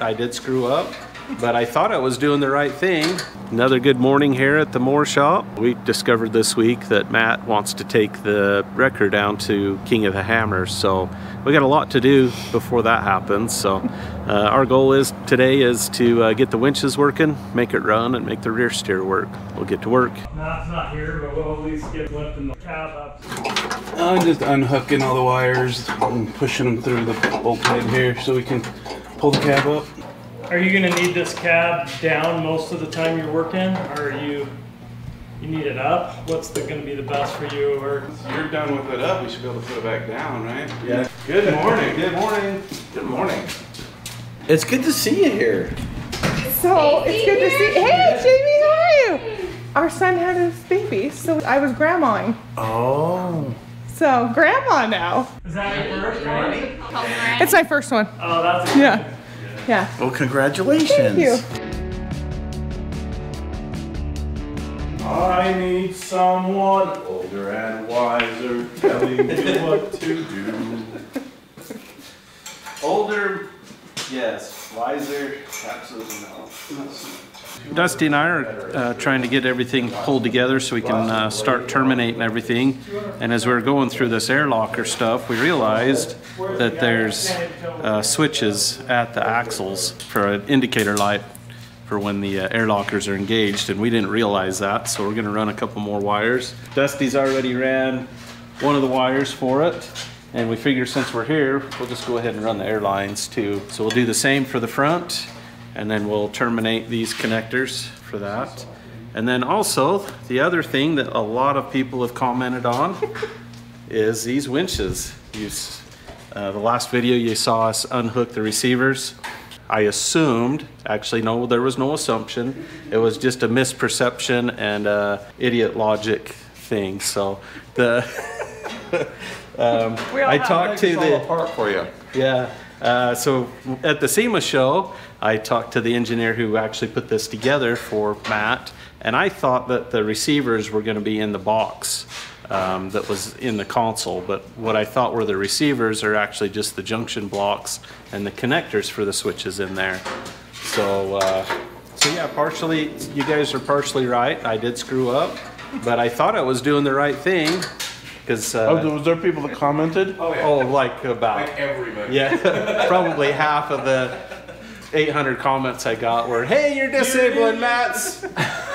I did screw up, but I thought I was doing the right thing. Another good morning here at the MORR shop. We discovered this week that Matt wants to take the wrecker down to King of the Hammers, so we got a lot to do before that happens. So our goal today is to get the winches working, make it run, and make the rear steer work. We'll get to work. Matt's not here, but we'll at least get lifting the cab up. I'm just unhooking all the wires and pushing them through the bulkhead here so we can pull the cab up. Are you going to need this cab down most of the time you're working, or you need it up? What's going to be the best for you? Or You're done with it up, we should be able to put it back down, right? Yeah. Good morning. Good morning. Good morning. It's good to see you here. So it's good to see. Hey, Jamie, how are you? Our son had his baby, so I was grandmaing. Oh. So grandma now. is that your first one? It's my first one. Oh, that's a good Yeah. Yeah. Well, congratulations. Thank you. I need someone older and wiser telling me what to do. Older, yes. Wiser, absolutely no. Dusty and I are trying to get everything pulled together so we can start terminating everything. And as we were going through this air locker stuff, we realized that there's switches at the axles for an indicator light for when the air lockers are engaged, and we didn't realize that, so we're going to run a couple more wires. Dusty's already ran one of the wires for it, and we figure since we're here, we'll just go ahead and run the air lines too. So we'll do the same for the front, and then we'll terminate these connectors for that. And then also, the other thing that a lot of people have commented on is these winches. The last video you saw us unhook the receivers. I assumed, actually no, there was no assumption. It was just a misperception and idiot logic thing. So the I talked to the apart for you. Yeah. So at the SEMA show, I talked to the engineer who actually put this together for Matt, and I thought that the receivers were going to be in the box that was in the console, but what I thought were the receivers are actually just the junction blocks and the connectors for the switches in there. So, so yeah, partially, you guys are partially right. I did screw up, but I thought I was doing the right thing. Was there people that commented? Oh, yeah. Oh, like about Like everybody. Yeah, probably half of the 800 comments I got were, "Hey, you're disabling Matt's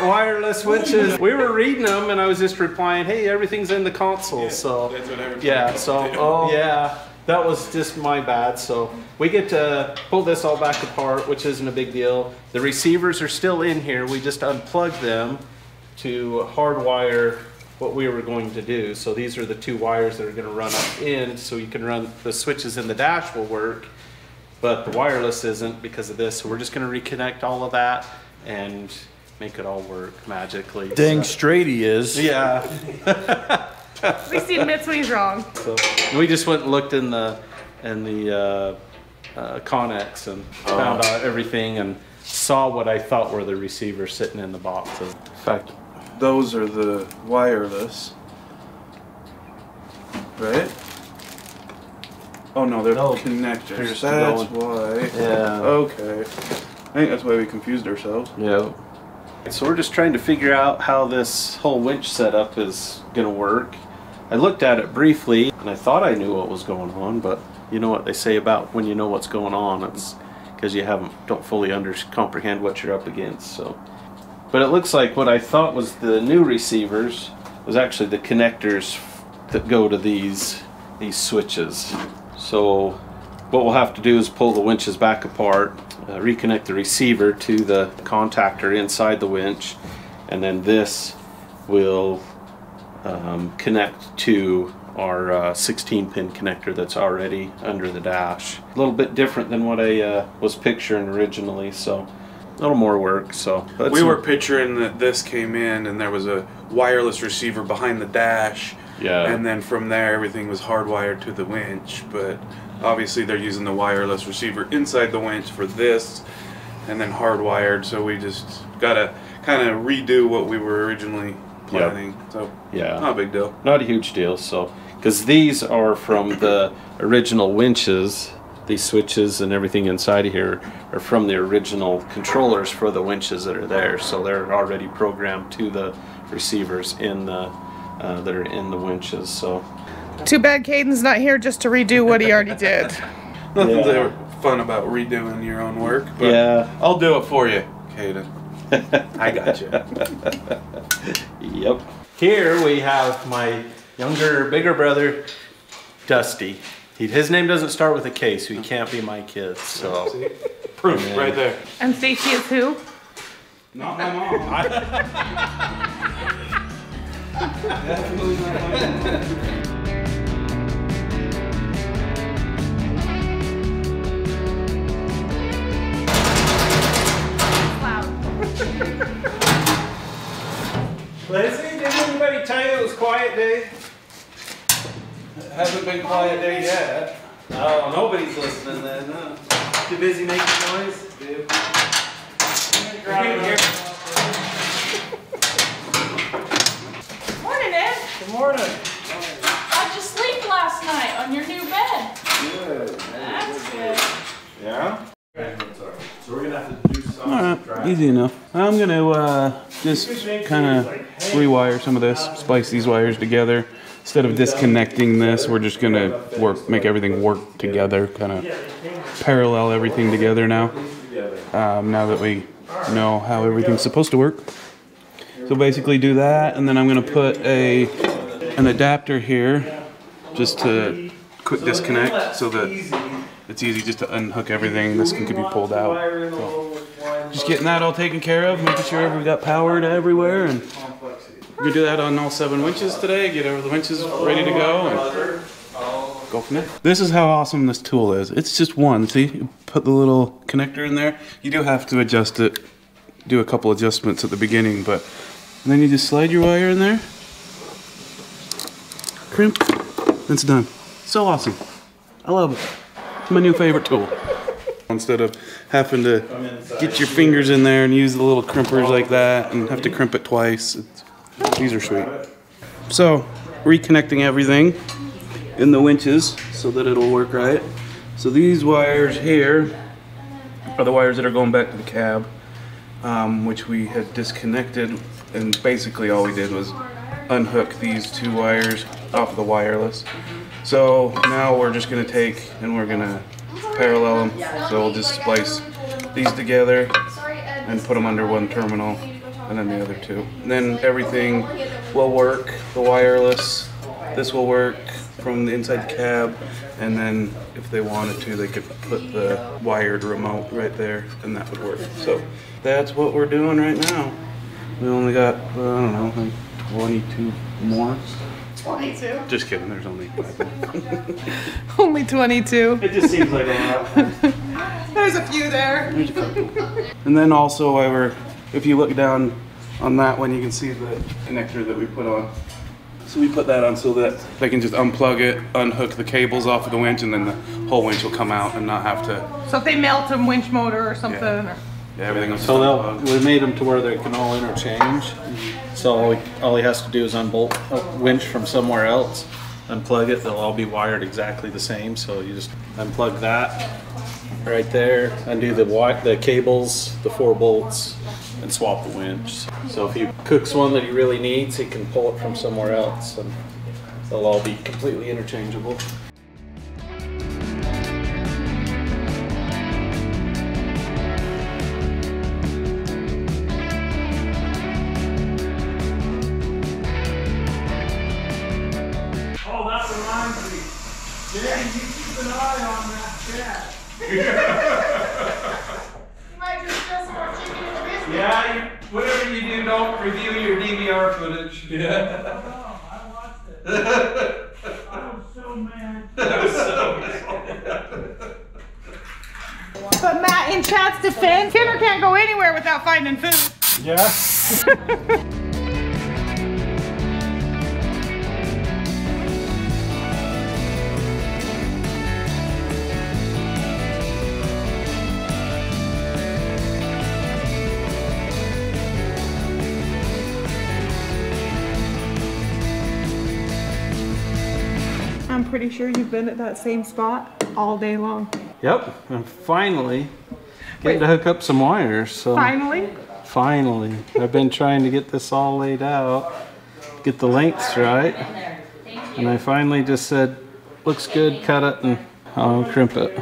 wireless winches." We were reading them, and I was just replying, "Hey, everything's in the console." Yeah, so that's what everybody yeah, so did. oh yeah, that was just my bad. So we get to pull this all back apart, which isn't a big deal. The receivers are still in here. We just unplugged them to hardwire what we were going to do. So these are the two wires that are going to run up in, so you can run the switches in the dash will work, but the wireless isn't because of this. So we're just going to reconnect all of that and make it all work magically. Dang straight he is. Yeah. At least he admits when he's wrong. So we just went and looked in the Connex and found out everything and saw what I thought were the receivers sitting in the box. In fact, those are the wireless, right? Oh no, they're connectors. That's why. Yeah. Okay. I think that's why we confused ourselves. Yeah. So we're just trying to figure out how this whole winch setup is going to work. I looked at it briefly and I thought I knew what was going on, but you know what they say about when you know what's going on, it's because you don't fully comprehend what you're up against. So, but it looks like what I thought was the new receivers was actually the connectors that go to these switches. So what we'll have to do is pull the winches back apart, reconnect the receiver to the contactor inside the winch, and then this will connect to our 16-pin connector that's already under the dash. A little bit different than what I was picturing originally, so a little more work. So we were picturing that this came in and there was a wireless receiver behind the dash. Yeah. And then from there everything was hardwired to the winch, but obviously they're using the wireless receiver inside the winch for this and then hardwired, so we just gotta kind of redo what we were originally planning. Yep. So yeah, not a big deal. Not a huge deal. So because these are from the original winches these switches and everything inside of here are from the original controllers for the winches that are there. So they're already programmed to the receivers in the that are in the winches. So Too bad Caden's not here just to redo what he already did. Nothing's ever fun about redoing your own work, but yeah, I'll do it for you, Caden. I got you. Yep. Here we have my bigger brother, Dusty. His name doesn't start with a K, so he can't be my kid. So proof right there. And Stacy is who? Not my mom. Definitely not my mom. Lizzie, didn't anybody tell you it was quiet day? It hasn't been quiet day yet. Oh, nobody's listening then. Too busy making noise? Dude. Morning, Ed. Good morning. How'd you sleep last night on your new bed? Good. That's good. Yeah? So we're gonna have to do some. Alright, easy enough. I'm gonna just kind of rewire some of this, splice these wires together. Instead of disconnecting this, we're just gonna make everything work together, kind of parallel everything together now. Now that we know how everything's supposed to work. So basically do that, and then I'm gonna put an adapter here just to quick disconnect so that it's easy just to unhook everything. This can be pulled out. So just getting that all taken care of, making sure we've got power to everywhere, and we're gonna do that on all 7 winches today. Get over the winches ready to go and go from there. This is how awesome this tool is. It's just one. See, you put the little connector in there. You do have to adjust it, do a couple adjustments at the beginning, but and then you just slide your wire in there, crimp, it's done. So awesome. I love it. It's my new favorite tool. Instead of having to get your fingers in there and use the little crimpers like that and have to crimp it twice, these are sweet. So, reconnecting everything in the winches so that it'll work right. So these wires here are the wires that are going back to the cab, which we had disconnected, and basically all we did was unhook these 2 wires off of the wireless. So now we're just gonna take and we're gonna parallel them. So we'll just splice these together and put them under one terminal and then the other 2. And then everything will work. The wireless, this will work from the inside the cab, and then if they wanted to, they could put the wired remote right there and that would work. So that's what we're doing right now. We only got, I don't know, like 22 more. 22. Just kidding, there's only 5 more. Only 22. It just seems like a lot. There's a few there. And then also, if you look down on that one, you can see the connector that we put on. So we put that on so that they can just unplug it, unhook the cables off of the winch, and then the whole winch will come out and not have to. So if they melt a winch motor or something. Yeah. Or... Yeah, everything will So we made them to where they can all interchange. So all he has to do is unbolt a winch from somewhere else, unplug it. They'll all be wired exactly the same. So you just unplug that right there, undo the cables, the 4 bolts, and swap the winch. So if he cooks one that he really needs, he can pull it from somewhere else, and they'll all be completely interchangeable. Yeah, whatever you do, don't review your DVR footage. Yeah. I watched it. I was so mad. But Matt, in Chad's defense, Kenner can't go anywhere without finding food. Yeah. I'm pretty sure you've been at that same spot all day long. Yep, I'm finally getting to hook up some wires. So Finally? finally. I've been trying to get this all laid out, get the lengths right. And I finally just said, looks good, cut it, and I'll crimp it.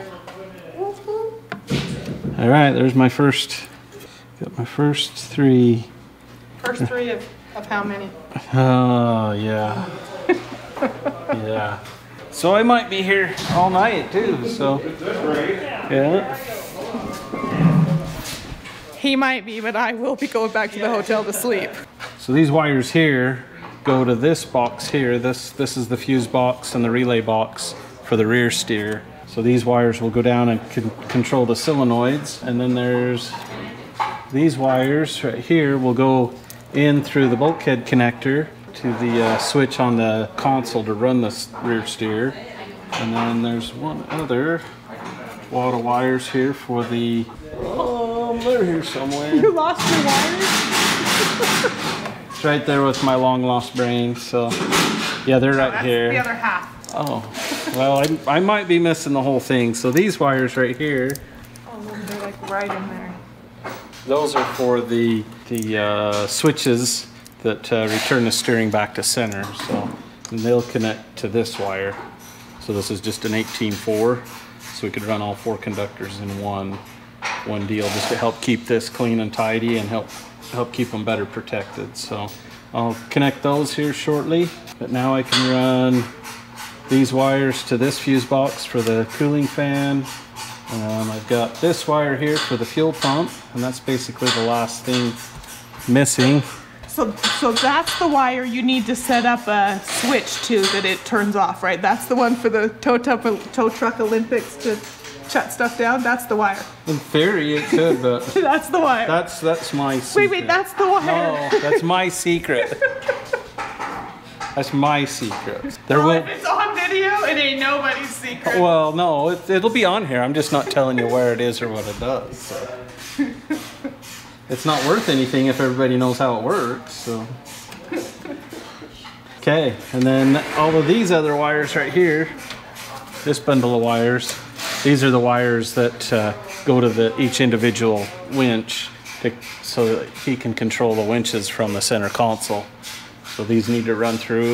All right, there's my first, got my first 3. First 3 of how many? Oh, yeah. Yeah. So I might be here all night too, so. Yeah. He might be, but I will be going back to the hotel to sleep. So these wires here go to this box here. This is the fuse box and the relay box for the rear steer. So these wires will go down and control the solenoids. And then there's these wires right here will go in through the bulkhead connector to the switch on the console to run the rear steer. And then there's one other wad of wires here for the, they're here somewhere. You lost your wires? It's right there with my long lost brain, so yeah, they're right That's here. the other half. Oh, well, I might be missing the whole thing. So these wires right here, Oh, they're like right in there. those are for the switches that return the steering back to center. So and they'll connect to this wire. So this is just an 18-4, so we could run all 4 conductors in one deal, just to help keep this clean and tidy and help keep them better protected. So I'll connect those here shortly. But now I can run these wires to this fuse box for the cooling fan. I've got this wire here for the fuel pump, and that's basically the last thing missing. So that's the wire you need to set up a switch to that it turns off, right? That's the one for the tow truck Olympics to shut stuff down. That's the wire. In theory, it could, but That's the wire. that's my secret. Wait, that's the wire. No, that's my secret. That's my secret. There Well, will. if it's on video, it ain't nobody's secret. Well, no, it'll be on here. I'm just not telling you where it is or what it does. So. It's not worth anything if everybody knows how it works. So. Okay, and then all of these other wires right here, this bundle of wires, these are the wires that go to each individual winch so that he can control the winches from the center console. So these need to run through,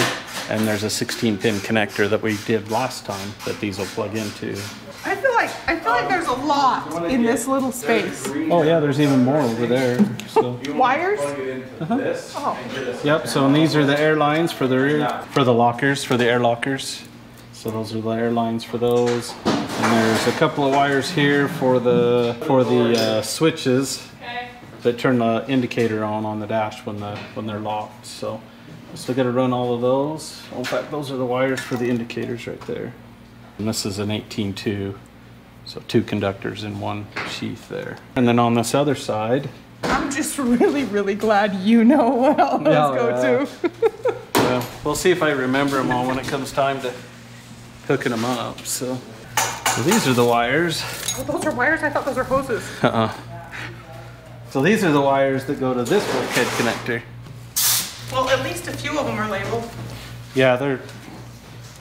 and there's a 16-pin connector that we did last time that these will plug into. I feel like there's a lot in this little space. Oh yeah, there's even more over there. So. Wires? Oh. Yep. So and these are the air lines for the rear, for the lockers, for the air lockers. So those are the air lines for those. And there's a couple of wires here for the switches that turn the indicator on the dash when they're locked. So still got to run all of those. In fact, those are the wires for the indicators right there. And this is an 18-2, so 2 conductors in one sheath there. And then on this other side, I'm just really, really glad you know what all those go to. Well, we'll see if I remember them all when it comes time to hooking them up. So these are the wires. Oh, those are wires? I thought those were hoses. So these are the wires that go to this bulkhead connector. Well, at least a few of them are labeled. Yeah,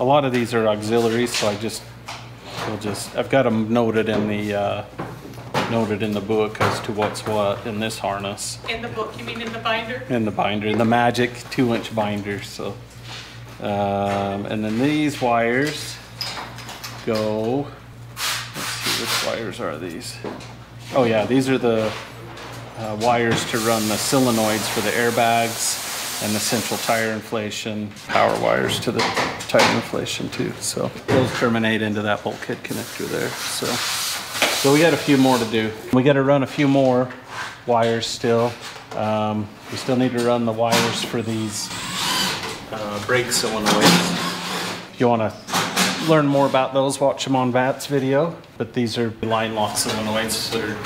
a lot of these are auxiliaries, so I've got them noted in the book as to what's what in this harness. In the book, you mean in the binder? In the binder, the magic 2-inch binder. So, and then these wires go. Let's see, which wires are these? Oh yeah, these are the wires to run the solenoids for the airbags and the central tire inflation, power wires to the tire inflation too. So those terminate into that bulkhead connector there. So we got a few more to do. We got to run a few more wires still. We still need to run the wires for these brake solenoids. If you want to learn more about those, watch them on Vat's video. But these are line lock solenoids that are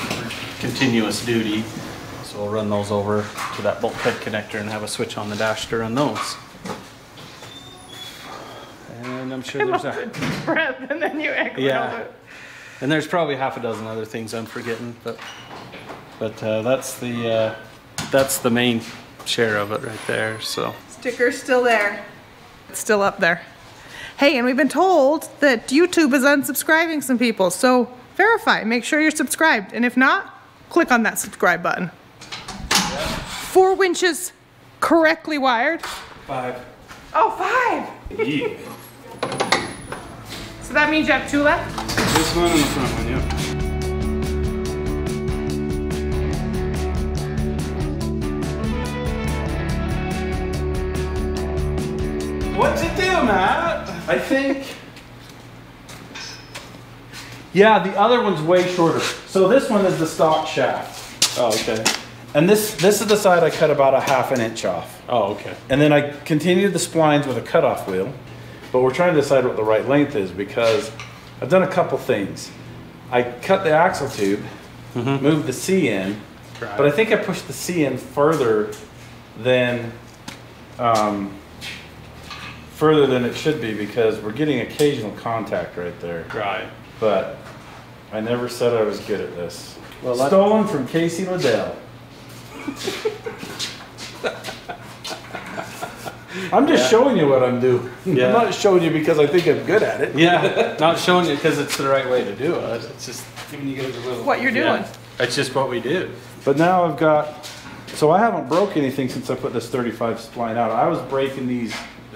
continuous duty. So we'll run those over to that bulkhead connector and have a switch on the dash to run those. And I'm sure there's a breath, and then you exhale it. And there's probably half a dozen other things I'm forgetting, but that's the main share of it right there. So Sticker's still there. It's still up there. Hey, and we've been told that YouTube is unsubscribing some people, so verify, make sure you're subscribed. And if not, click on that subscribe button. 4 winches correctly wired. 5. Oh, 5. Yeah. So that means you have 2 left? This one and the front one, yep. What to do, Matt? I think. Yeah, the other one's way shorter. So this one is the stock shaft. Oh, okay. And this is the side I cut about a ½ inch off. Oh, okay. And then I continued the splines with a cutoff wheel. But we're trying to decide what the right length is because I've done a couple things. I cut the axle tube, moved the C in, Right. but I think I pushed the C in further than it should be because we're getting occasional contact right there. Right. But I never said I was good at this. Well, stolen from Casey Liddell. I'm just showing you what I'm doing. Yeah. I'm not showing you because I think I'm good at it. Yeah, not showing you because it's the right way to do it. It's just giving you guys a little. What you're doing. Yeah, it's just what we do. But now I've got, so I haven't broke anything since I put this 35 spline out. I was breaking the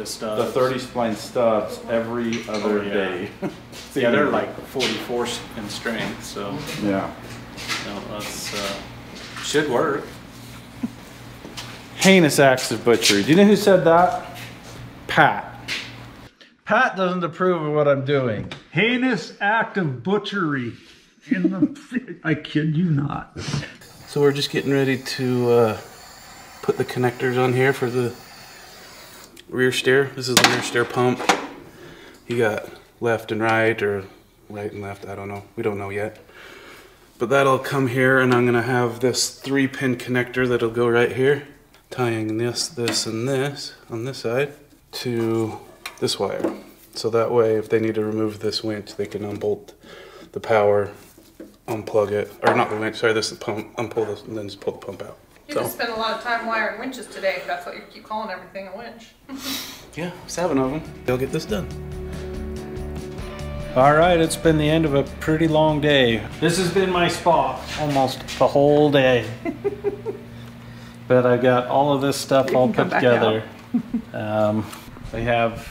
30 spline stubs every other day. Yeah, they're like 44 in strength, so Yeah. no, that's should work. Heinous acts of butchery. Do you know who said that? Pat. Pat doesn't approve of what I'm doing. Heinous act of butchery. I kid you not. So we're just getting ready to put the connectors on here for the rear steer. This is the rear steer pump. You got left and right, or right and left, I don't know. We don't know yet. But that'll come here, and I'm gonna have this 3-pin connector that'll go right here, tying this, and this on this side to this wire. So that way, if they need to remove this winch, they can unbolt the power, unplug it, or not the winch, sorry, this is the pump, unpull this, and then just pull the pump out. You just spent a lot of time wiring winches today. That's what you keep calling everything a winch. Yeah, 7 of them. They'll get this done. All right, it's been the end of a pretty long day. This has been my spot almost the whole day. But I got all of this stuff all put together. We have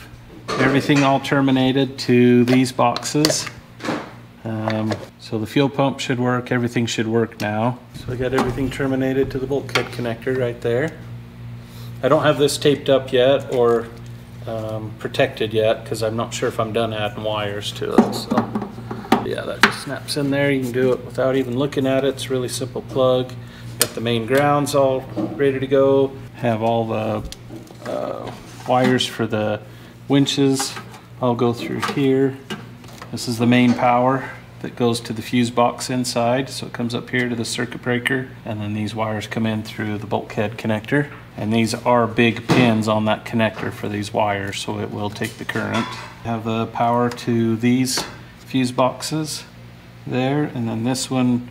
everything all terminated to these boxes. So the fuel pump should work, everything should work now. So I got everything terminated to the bulkhead connector right there. I don't have this taped up yet or protected yet because I'm not sure if I'm done adding wires to it. So yeah, that just snaps in there. You can do it without even looking at it. It's a really simple plug. Got the main grounds all ready to go. Have all the wires for the winches. I'll go through here. This is the main power that goes to the fuse box inside. So it comes up here to the circuit breaker, and then these wires come in through the bulkhead connector. And these are big pins on that connector for these wires, so it will take the current. Have the power to these fuse boxes there, and then this one,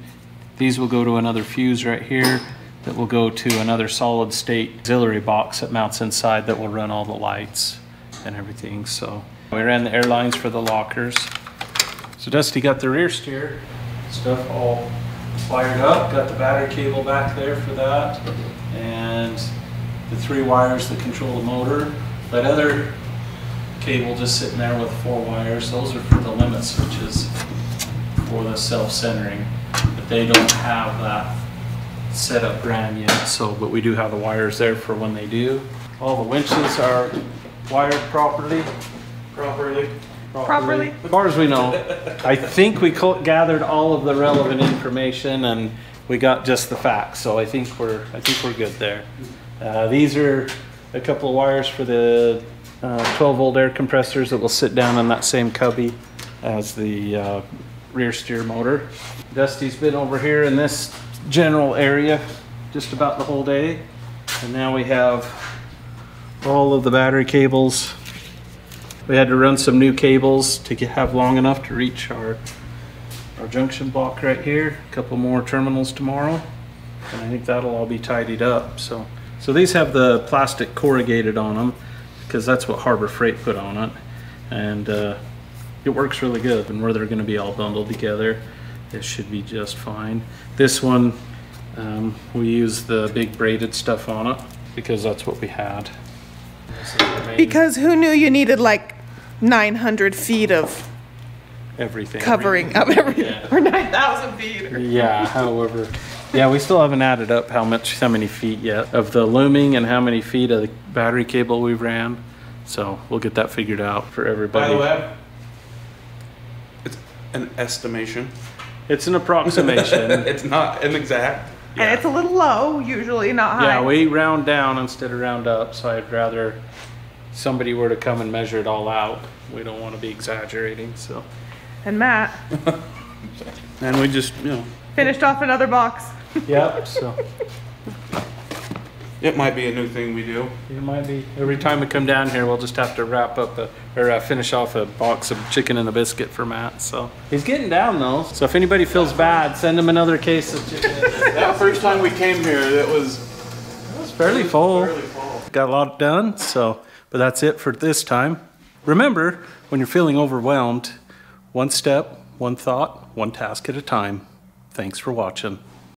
these will go to another fuse right here that will go to another solid state auxiliary box that mounts inside that will run all the lights and everything. So we ran the air lines for the lockers. So Dusty got the rear steer stuff all wired up, got the battery cable back there for that, and the 3 wires that control the motor. That other cable just sitting there with 4 wires, those are for the limit switches for the self-centering, but they don't have that set up brand yet. So, but we do have the wires there for when they do. All the winches are wired properly. As far as we know. I think we gathered all of the relevant information and we got just the facts. So I think we're good there. These are a couple of wires for the 12-volt air compressors that will sit down on that same cubby as the rear steer motor. Dusty's been over here in this general area just about the whole day. And now we have all of the battery cables. We had to run some new cables to have long enough to reach our junction block right here. A couple more terminals tomorrow, and I think that'll all be tidied up. So these have the plastic corrugated on them because that's what Harbor Freight put on it, and it works really good. And where they're going to be all bundled together. It should be just fine. This one, we use the big braided stuff on it because that's what we had. Because who knew you needed like 900 feet of Everything. covering up everything, Yeah. or 9,000 feet. Yeah, however, yeah, we still haven't added up how many feet yet of the looming and how many feet of the battery cable we've ran. So we'll get that figured out for everybody. By the way, it's an estimation. It's an approximation. It's not an exact. And it's a little low, usually, not high. Yeah, we round down instead of round up, so I'd rather somebody were to come and measure it all out. We don't want to be exaggerating, so. And Matt And we just, finished off another box. Yep, so it might be a new thing we do. it might be, every time we come down here, we'll just have to wrap up finish off a box of chicken and a biscuit for Matt, so. He's getting down though, so if anybody feels bad, send him another case of chicken. That first time we came here, it was Fairly full. Got a lot done, so, but that's it for this time. Remember, when you're feeling overwhelmed, one step, one thought, one task at a time. Thanks for watching.